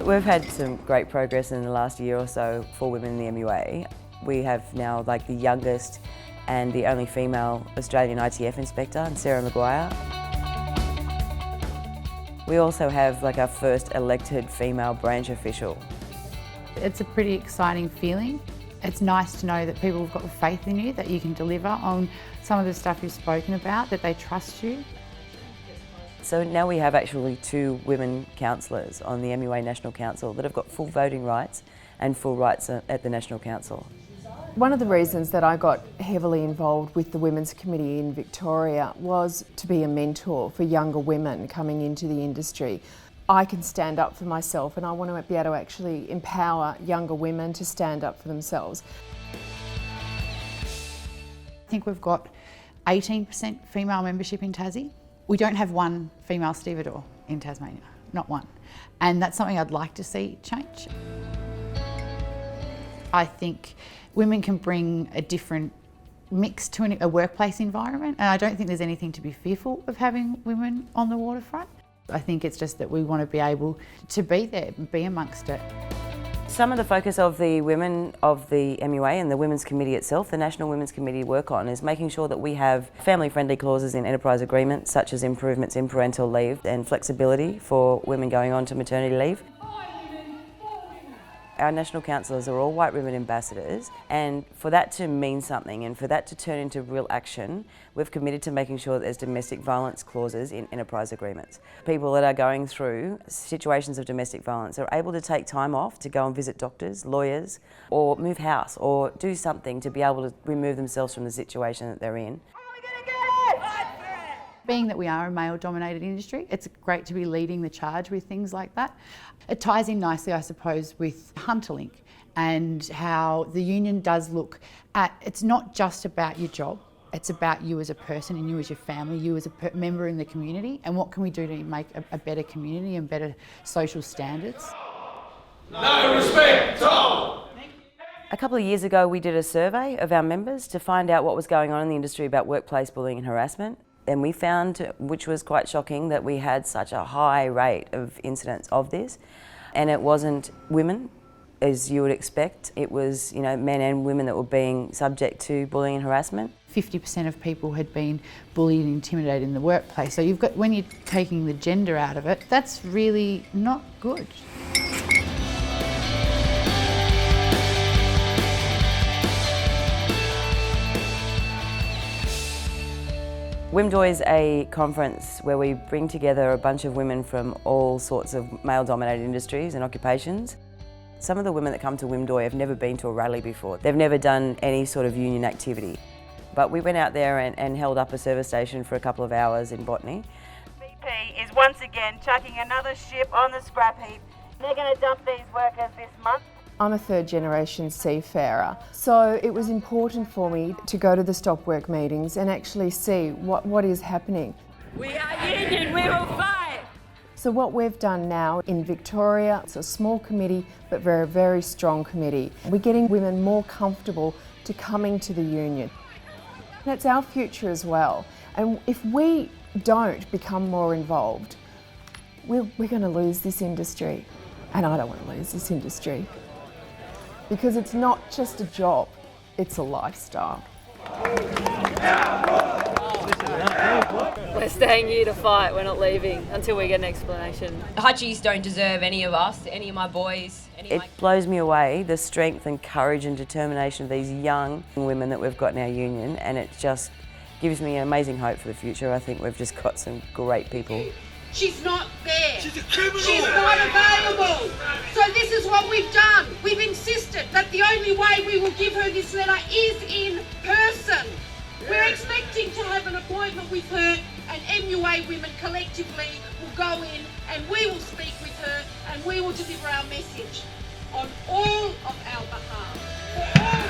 We've had some great progress in the last year or so for women in the MUA. We have now the youngest and the only female Australian ITF inspector, Sarah Maguire. We also have our first elected female branch official. It's a pretty exciting feeling. It's nice to know that people have got faith in you, that you can deliver on some of the stuff you've spoken about, that they trust you. So now we have actually 2 women councillors on the MUA National Council that have got full voting rights and full rights at the National Council. One of the reasons that I got heavily involved with the Women's Committee in Victoria was to be a mentor for younger women coming into the industry. I can stand up for myself and I want to be able to actually empower younger women to stand up for themselves. I think we've got 18% female membership in Tassie. We don't have one female stevedore in Tasmania, not one. And that's something I'd like to see change. I think women can bring a different mix to a workplace environment, and I don't think there's anything to be fearful of having women on the waterfront. I think it's just that we want to be able to be there, be amongst it. Some of the focus of the women of the MUA and the Women's Committee itself, the National Women's Committee, work on is making sure that we have family-friendly clauses in enterprise agreements, such as improvements in parental leave and flexibility for women going on to maternity leave. Our national councillors are all white women ambassadors, and for that to mean something and for that to turn into real action, we've committed to making sure that there's domestic violence clauses in enterprise agreements. People that are going through situations of domestic violence are able to take time off to go and visit doctors, lawyers, or move house, or do something to be able to remove themselves from the situation that they're in. Being that we are a male-dominated industry, it's great to be leading the charge with things like that. It ties in nicely, I suppose, with Hunterlink and how the union does look at, it's not just about your job, it's about you as a person and you as your family, you as a member in the community, and what can we do to make a better community and better social standards. No respect, Tom! A couple of years ago we did a survey of our members to find out what was going on in the industry about workplace bullying and harassment. And we found, which was quite shocking, that we had such a high rate of incidents of this. And it wasn't women, as you would expect. It was, men and women that were being subject to bullying and harassment. 50% of people had been bullied and intimidated in the workplace. So you've got, when you're taking the gender out of it, that's really not good. WIMDOY is a conference where we bring together a bunch of women from all sorts of male-dominated industries and occupations. Some of the women that come to WIMDOY have never been to a rally before. They've never done any sort of union activity. But we went out there and held up a service station for a couple of hours in Botany. BP is once again chucking another ship on the scrap heap. They're going to dump these workers this month. I'm a 3rd-generation seafarer, so it was important for me to go to the stop work meetings and actually see what is happening. We are union, we will fight! So what we've done now in Victoria, it's a small committee but very, very strong committee. We're getting women more comfortable to coming to the union. That's our future as well, and if we don't become more involved, we're going to lose this industry, and I don't want to lose this industry. Because it's not just a job, it's a lifestyle. We're staying here to fight, we're not leaving until we get an explanation. Hutchies don't deserve any of us, any of my boys. It blows me away, the strength and courage and determination of these young women that we've got in our union, and it just gives me amazing hope for the future. I think we've just got some great people. She's not there. She's a criminal! She's not available. So this is what we've done. We've insisted that the only way we will give her this letter is in person. We're expecting to have an appointment with her, and MUA women collectively will go in and we will speak with her and we will deliver our message on all of our behalf.